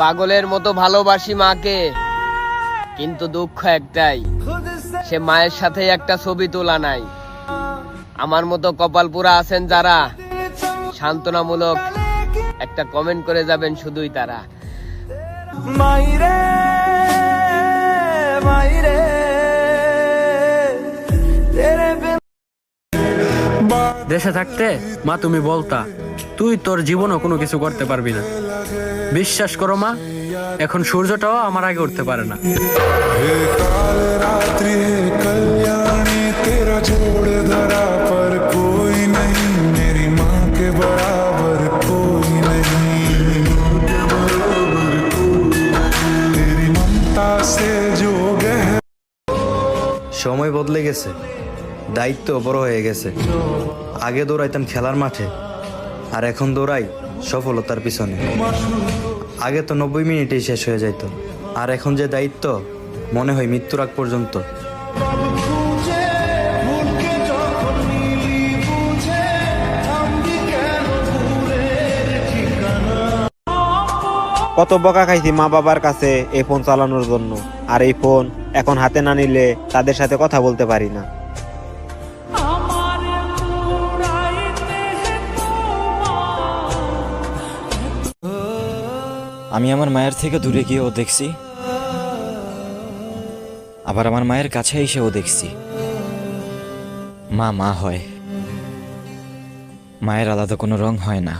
পাগলের মতো ভালোবাসি মাকে, কিন্তু দুঃখ একটাই, সে মায়ের সাথে একটা ছবি তোলা নাই। আমার মতো কপাল পুরা আছেন যারা, সান্ত্বনামূলক একটা কমেন্ট করে যাবেন শুধুই তারা। দেশে থাকতে মা তুমি বলতা তুই তোর জীবনও কোনো কিছু করতে পারবি না। বিশ্বাস করো মা, এখন সূর্যটাও আমার আগে উঠতে পারে না। সময় বদলে গেছে, দায়িত্ব বড় হয়ে গেছে। আগে দৌড়াইতাম খেলার মাঠে, আর এখন দৌড়াই সফলতার পিছনে। আগে তো 90 মিনিটেই শেষ হয়ে যাইত, আর এখন যে দায়িত্ব মনে হয় মৃত্যুর আগ পর্যন্ত। কত বকা খাইছি মা বাবার কাছে এই ফোন চালানোর জন্য, আর এই ফোন এখন হাতে না নিলে তাদের সাথে কথা বলতে পারি না। আমি আমার মায়ের থেকে দূরে গিয়েও দেখছি, আবার আমার মায়ের কাছে এসেও দেখছি। মা মা হয়, মায়ের আলাদা কোনো রং হয় না।